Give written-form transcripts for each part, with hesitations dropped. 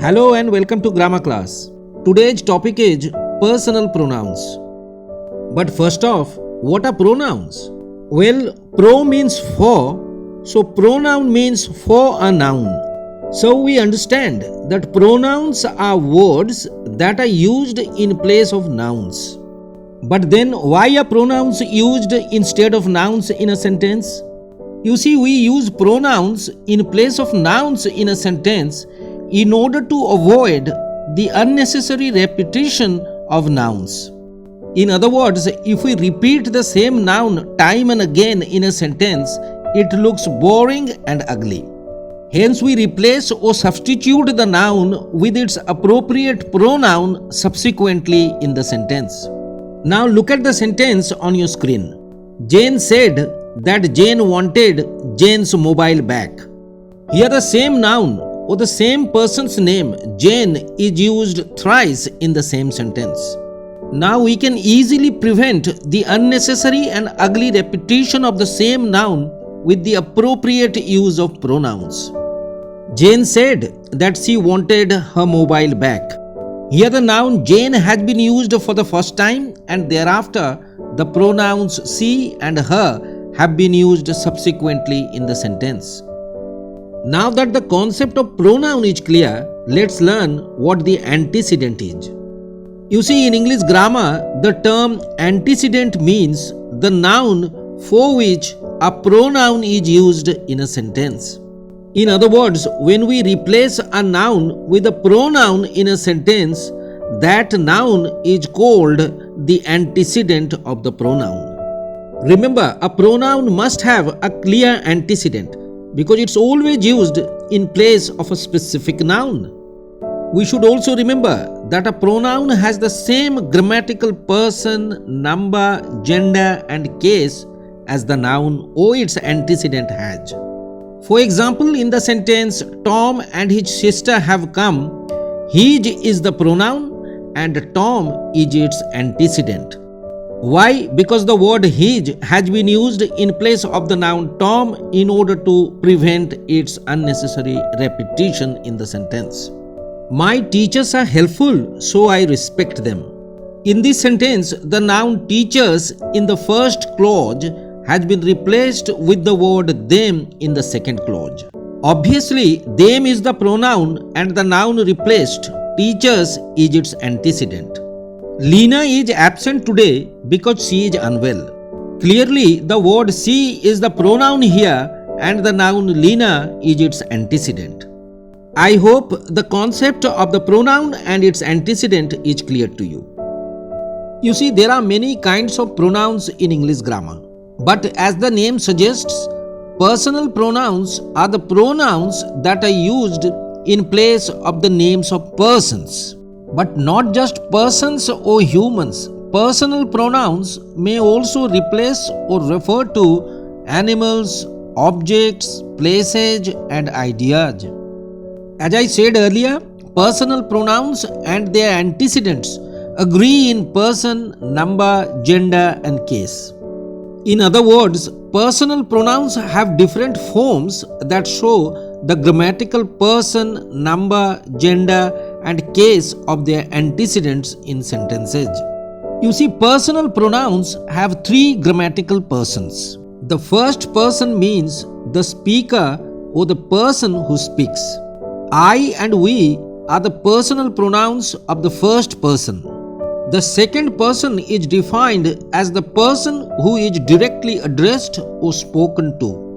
Hello and welcome to grammar class. Today's topic is personal pronouns. But first off, what are pronouns? Well, pro means for, so pronoun means for a noun. So we understand that pronouns are words that are used in place of nouns. But then why are pronouns used instead of nouns in a sentence? You see, we use pronouns in place of nouns in a sentence in order to avoid the unnecessary repetition of nouns. In other words, if we repeat the same noun time and again in a sentence, it looks boring and ugly. Hence, we replace or substitute the noun with its appropriate pronoun subsequently in the sentence. Now look at the sentence on your screen. Jane said that Jane wanted Jane's mobile back. Here the same noun or the same person's name, Jane, is used thrice in the same sentence. Now we can easily prevent the unnecessary and ugly repetition of the same noun with the appropriate use of pronouns. Jane said that she wanted her mobile back. Here the noun Jane has been used for the first time, and thereafter the pronouns she and her have been used subsequently in the sentence. Now that the concept of pronoun is clear, let's learn what the antecedent is. You see, in English grammar, the term antecedent means the noun for which a pronoun is used in a sentence. In other words, when we replace a noun with a pronoun in a sentence, that noun is called the antecedent of the pronoun. Remember, a pronoun must have a clear antecedent because it's always used in place of a specific noun. We should also remember that a pronoun has the same grammatical person, number, gender, and case as the noun or its antecedent has. For example, in the sentence, Tom and his sister have come, his is the pronoun and Tom is its antecedent. Why? Because the word his has been used in place of the noun Tom in order to prevent its unnecessary repetition in the sentence. My teachers are helpful, so I respect them. In this sentence, the noun teachers in the first clause has been replaced with the word them in the second clause. Obviously, them is the pronoun and the noun replaced, teachers is its antecedent. Lena is absent today because she is unwell. Clearly, the word she is the pronoun here and the noun Lena is its antecedent. I hope the concept of the pronoun and its antecedent is clear to you. You see, there are many kinds of pronouns in English grammar. But as the name suggests, personal pronouns are the pronouns that are used in place of the names of persons. But not just persons or humans. Personal pronouns may also replace or refer to animals, objects, places, and ideas. As I said earlier, personal pronouns and their antecedents agree in person, number, gender, and case. In other words, personal pronouns have different forms that show the grammatical person, number, gender, and case of their antecedents in sentences. You see, personal pronouns have three grammatical persons. The first person means the speaker or the person who speaks. I and we are the personal pronouns of the first person. The second person is defined as the person who is directly addressed or spoken to.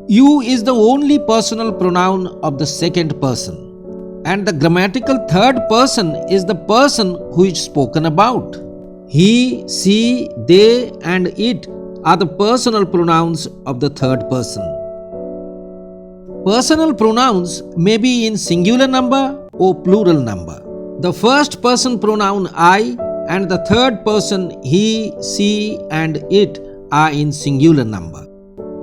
You is the only personal pronoun of the second person. And the grammatical third person is the person who is spoken about. He, she, they, and it are the personal pronouns of the third person. Personal pronouns may be in singular number or plural number. The first person pronoun I and the third person he, she, and it are in singular number.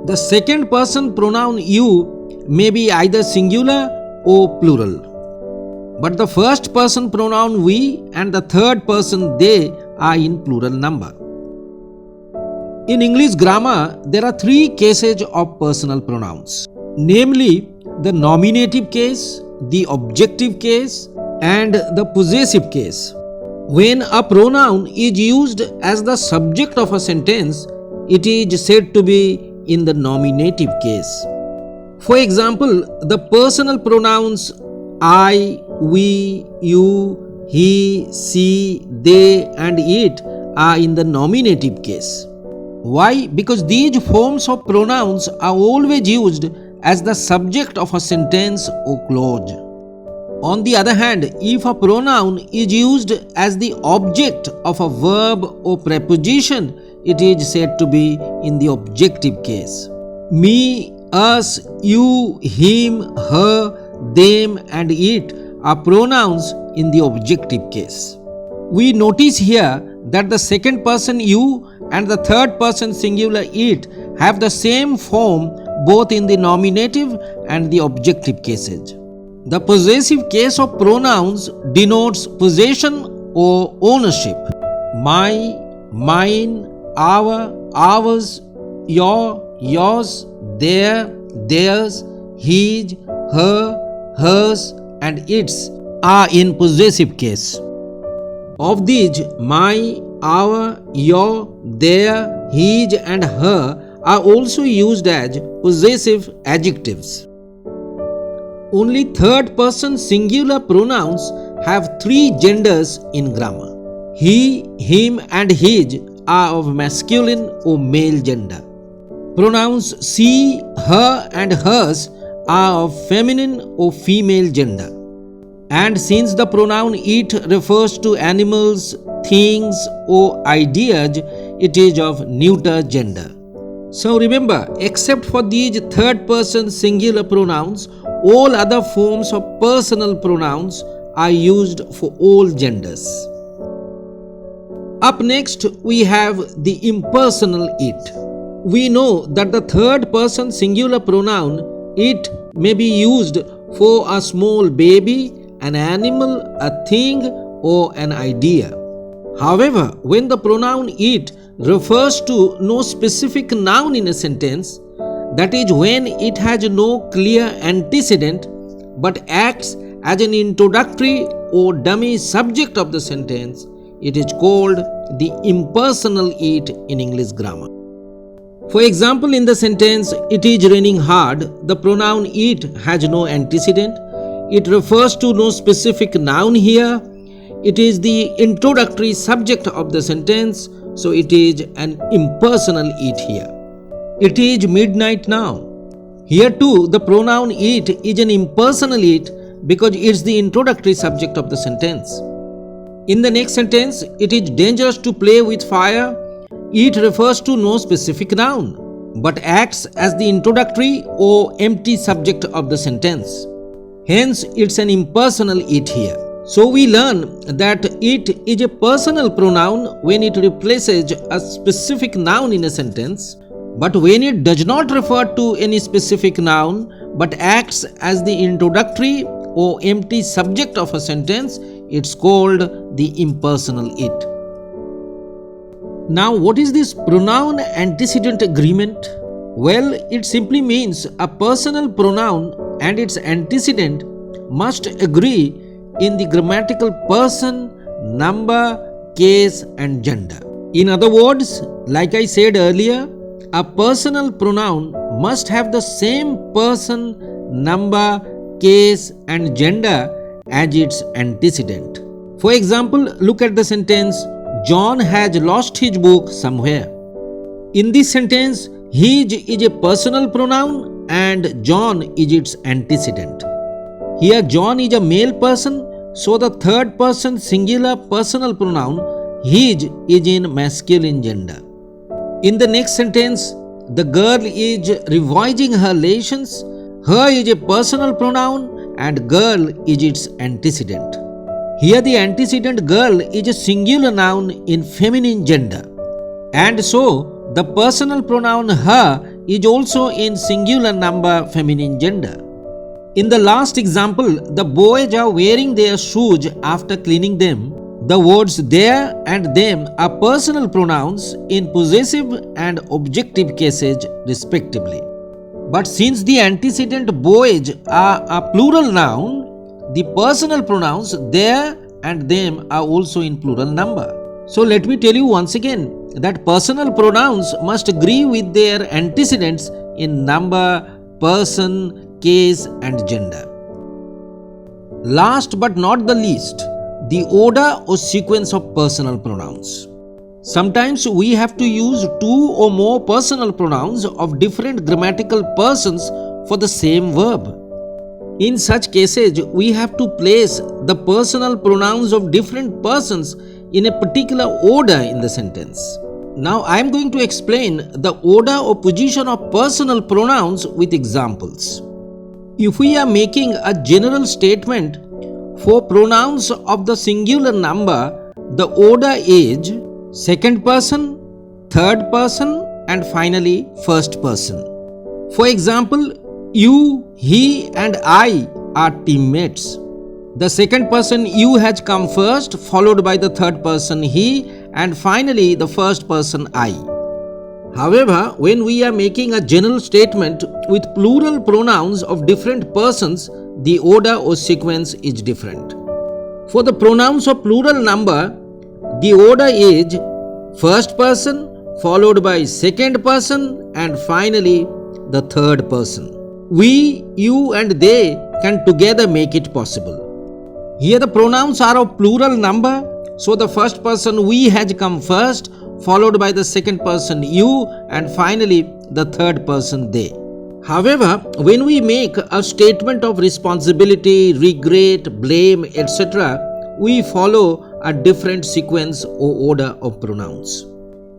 The second person pronoun you may be either singular or plural. But the first person pronoun we and the third person they are in plural number. In English grammar, there are three cases of personal pronouns, namely the nominative case, the objective case, and the possessive case. When a pronoun is used as the subject of a sentence, it is said to be in the nominative case. For example, the personal pronouns I, we, you, he, she, they, and it are in the nominative case. Why? Because these forms of pronouns are always used as the subject of a sentence or clause. On the other hand, if a pronoun is used as the object of a verb or preposition, it is said to be in the objective case. Me, us, you, him, her, them, and it are pronouns in the objective case. We notice here that the second person you and the third person singular it have the same form both in the nominative and the objective cases. The possessive case of pronouns denotes possession or ownership. My, mine, our, ours, your, yours, their, theirs, his, her, hers, and its are in possessive case. Of these, my, our, your, their, his, and her are also used as possessive adjectives. Only third person singular pronouns have three genders in grammar. He, him, and his are of masculine or male gender. Pronouns she, her, and hers are of feminine or female gender. And since the pronoun it refers to animals, things, or ideas, it is of neuter gender. So remember, except for these third person singular pronouns, all other forms of personal pronouns are used for all genders. Up next, we have the impersonal it. We know that the third person singular pronoun it may be used for a small baby, an animal, a thing, or an idea. However, when the pronoun it refers to no specific noun in a sentence, that is when it has no clear antecedent but acts as an introductory or dummy subject of the sentence, it is called the impersonal it in English grammar. For example, in the sentence, it is raining hard, the pronoun it has no antecedent. It refers to no specific noun here. It is the introductory subject of the sentence, so it is an impersonal it here. It is midnight now. Here too, the pronoun it is an impersonal it because it's the introductory subject of the sentence. In the next sentence, it is dangerous to play with fire. It refers to no specific noun, but acts as the introductory or empty subject of the sentence. Hence, it's an impersonal it here. So we learn that it is a personal pronoun when it replaces a specific noun in a sentence, but when it does not refer to any specific noun but acts as the introductory or empty subject of a sentence, it's called the impersonal it. Now, what is this pronoun-antecedent agreement? Well, it simply means a personal pronoun and its antecedent must agree in the grammatical person, number, case, and gender. In other words, like I said earlier, a personal pronoun must have the same person, number, case, and gender as its antecedent. For example, look at the sentence, John has lost his book somewhere. In this sentence, his is a personal pronoun and John is its antecedent. Here John is a male person, so the third person singular personal pronoun his is in masculine gender. In the next sentence, the girl is revising her lessons. Her is a personal pronoun and girl is its antecedent. Here the antecedent girl is a singular noun in feminine gender. And so the personal pronoun her is also in singular number feminine gender. In the last example, the boys are wearing their shoes after cleaning them. The words their and them are personal pronouns in possessive and objective cases respectively. But since the antecedent boys are a plural noun, the personal pronouns their and them are also in plural number. So let me tell you once again that personal pronouns must agree with their antecedents in number, person, case and gender. Last but not the least, the order or sequence of personal pronouns. Sometimes we have to use two or more personal pronouns of different grammatical persons for the same verb. In such cases, we have to place the personal pronouns of different persons in a particular order in the sentence. Now I am going to explain the order or position of personal pronouns with examples. If we are making a general statement for pronouns of the singular number, the order is second person, third person and finally first person. For example, you, he and I are teammates. The second person you has come first, followed by the third person he and finally the first person I. However, when we are making a general statement with plural pronouns of different persons, the order or sequence is different. For the pronouns of plural number, the order is first person, followed by second person and finally the third person. We, you and they can together make it possible. Here the pronouns are of plural number, so the first person we has come first, followed by the second person you and finally the third person they. However, when we make a statement of responsibility, regret, blame, etc., we follow a different sequence or order of pronouns.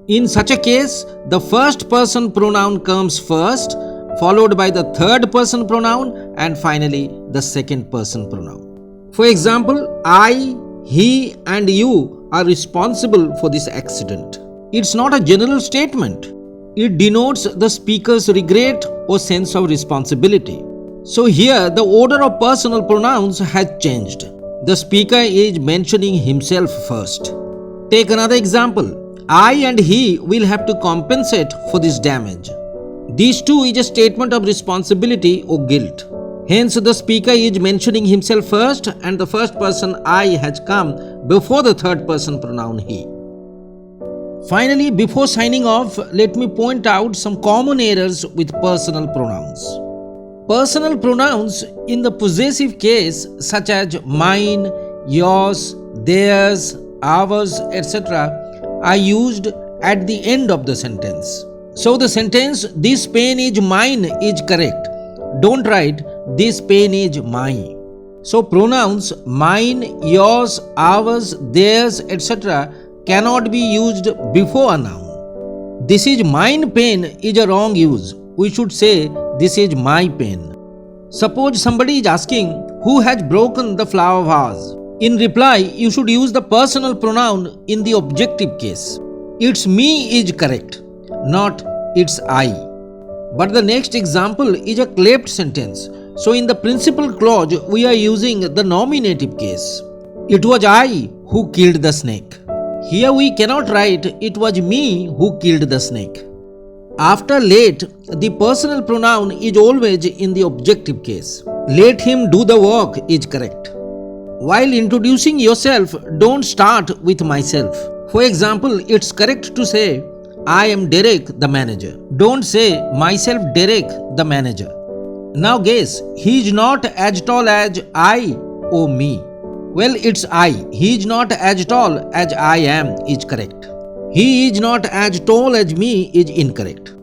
In such a case, the first person pronoun comes first, followed by the third person pronoun and finally the second person pronoun. For example, I, he and you are responsible for this accident. It's not a general statement. It denotes the speaker's regret or sense of responsibility. So here the order of personal pronouns has changed. The speaker is mentioning himself first. Take another example. I and he will have to compensate for this damage. These two is a statement of responsibility or guilt. Hence the speaker is mentioning himself first and the first person I has come before the third person pronoun he. Finally, before signing off, let me point out some common errors with personal pronouns. Personal pronouns in the possessive case such as mine, yours, theirs, ours, etc. are used at the end of the sentence. So the sentence, this pen is mine is correct. Don't write, this pen is mine. So pronouns mine, yours, ours, theirs, etc. cannot be used before a noun. This is mine pen is a wrong use. We should say, this is my pen. Suppose somebody is asking, who has broken the flower vase? In reply, you should use the personal pronoun in the objective case. It's me is correct, not it's I. But the next example is a cleft sentence. So in the principal clause, we are using the nominative case. It was I who killed the snake. Here we cannot write, it was me who killed the snake. After let, the personal pronoun is always in the objective case. Let him do the work is correct. While introducing yourself, don't start with myself. For example, it's correct to say, I am Derek, the manager. Don't say, myself Derek, the manager. Now guess, he is not as tall as I or me. Well, it's I. He is not as tall as I am is correct. He is not as tall as me is incorrect.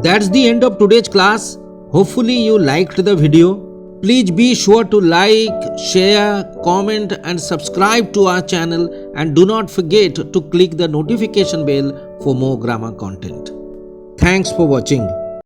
That's the end of today's class. Hopefully you liked the video. Please be sure to like, share, comment and subscribe to our channel, and do not forget to click the notification bell for more grammar content. Thanks for watching.